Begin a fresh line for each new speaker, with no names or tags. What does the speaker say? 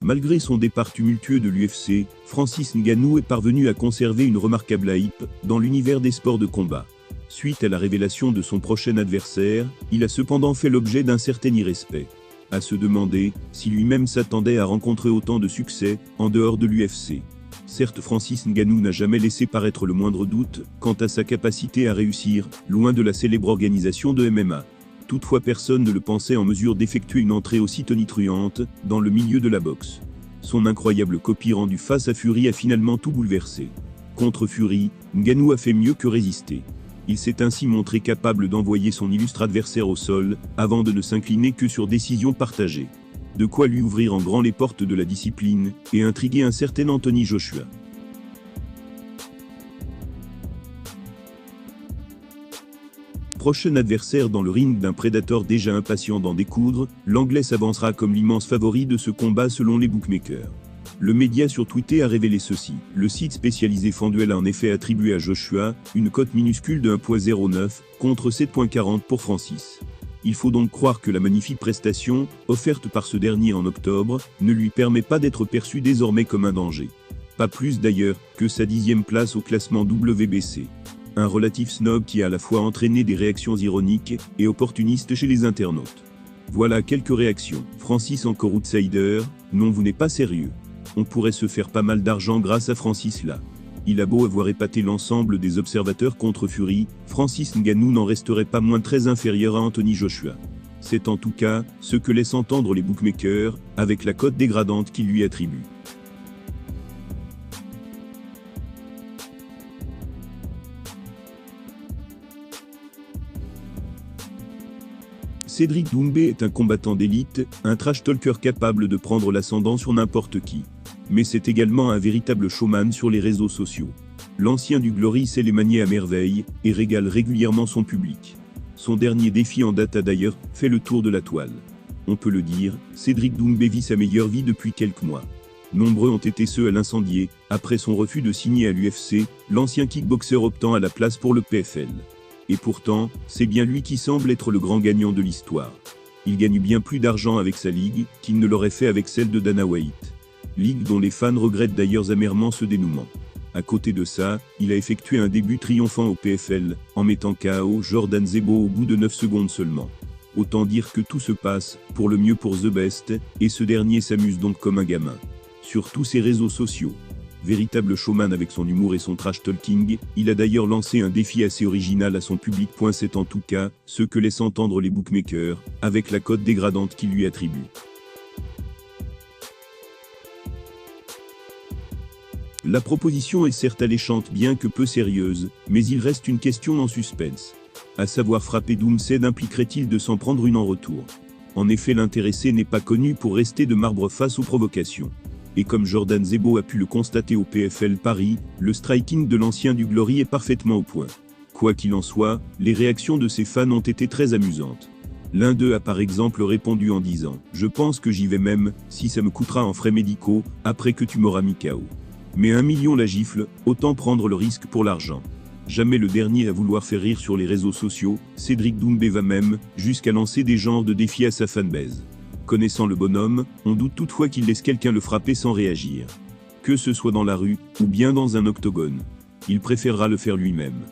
Malgré son départ tumultueux de l'UFC, Francis Ngannou est parvenu à conserver une remarquable hype dans l'univers des sports de combat. Suite à la révélation de son prochain adversaire, il a cependant fait l'objet d'un certain irrespect. À se demander si lui-même s'attendait à rencontrer autant de succès en dehors de l'UFC. Certes, Francis Ngannou n'a jamais laissé paraître le moindre doute quant à sa capacité à réussir, loin de la célèbre organisation de MMA. Toutefois, personne ne le pensait en mesure d'effectuer une entrée aussi tonitruante dans le milieu de la boxe. Son incroyable copie rendue face à Fury a finalement tout bouleversé. Contre Fury, Ngannou a fait mieux que résister. Il s'est ainsi montré capable d'envoyer son illustre adversaire au sol, avant de ne s'incliner que sur décision partagée. De quoi lui ouvrir en grand les portes de la discipline, et intriguer un certain Anthony Joshua. Prochain adversaire dans le ring d'un prédateur déjà impatient d'en découdre, l'Anglais s'avancera comme l'immense favori de ce combat selon les bookmakers. Le média sur Twitter a révélé ceci. Le site spécialisé FanDuel a en effet attribué à Joshua une cote minuscule de 1,09 contre 7,40 pour Francis. Il faut donc croire que la magnifique prestation, offerte par ce dernier en octobre, ne lui permet pas d'être perçu désormais comme un danger. Pas plus d'ailleurs que sa 10e place au classement WBC. Un relatif snob qui a à la fois entraîné des réactions ironiques et opportunistes chez les internautes. Voilà quelques réactions. Francis encore outsider, non vous n'êtes pas sérieux. On pourrait se faire pas mal d'argent grâce à Francis là. Il a beau avoir épaté l'ensemble des observateurs contre Fury, Francis Ngannou n'en resterait pas moins très inférieur à Anthony Joshua. C'est en tout cas ce que laissent entendre les bookmakers, avec la cote dégradante qu'ils lui attribuent. Cédric Doumbé est un combattant d'élite, un trash talker capable de prendre l'ascendant sur n'importe qui. Mais c'est également un véritable showman sur les réseaux sociaux. L'ancien du Glory sait les manier à merveille, et régale régulièrement son public. Son dernier défi en date a d'ailleurs fait le tour de la toile. On peut le dire, Cédric Doumbé vit sa meilleure vie depuis quelques mois. Nombreux ont été ceux à l'incendier, après son refus de signer à l'UFC, l'ancien kickboxer optant à la place pour le PFL. Et pourtant, c'est bien lui qui semble être le grand gagnant de l'histoire. Il gagne bien plus d'argent avec sa ligue qu'il ne l'aurait fait avec celle de Dana White. Ligue dont les fans regrettent d'ailleurs amèrement ce dénouement. À côté de ça, il a effectué un début triomphant au PFL, en mettant KO Jordan Zebo au bout de 9 secondes seulement. Autant dire que tout se passe pour le mieux pour The Best, et ce dernier s'amuse donc comme un gamin. Sur tous ses réseaux sociaux. Véritable showman avec son humour et son trash talking, il a d'ailleurs lancé un défi assez original à son public. C'est en tout cas ce que laissent entendre les bookmakers, avec la cote dégradante qu'ils lui attribuent. La proposition est certes alléchante bien que peu sérieuse, mais il reste une question en suspense. À savoir frapper Doomsday impliquerait-il de s'en prendre une en retour? En effet, l'intéressé n'est pas connu pour rester de marbre face aux provocations. Et comme Jordan Zebo a pu le constater au PFL Paris, le striking de l'ancien du Glory est parfaitement au point. Quoi qu'il en soit, les réactions de ses fans ont été très amusantes. L'un d'eux a par exemple répondu en disant « Je pense que j'y vais même, si ça me coûtera en frais médicaux, après que tu m'auras mis KO. Mais 1 million la gifle, autant prendre le risque pour l'argent. » Jamais le dernier à vouloir faire rire sur les réseaux sociaux, Cédric Doumbé va même jusqu'à lancer des genres de défis à sa fanbase. Connaissant le bonhomme, on doute toutefois qu'il laisse quelqu'un le frapper sans réagir. Que ce soit dans la rue, ou bien dans un octogone. Il préférera le faire lui-même.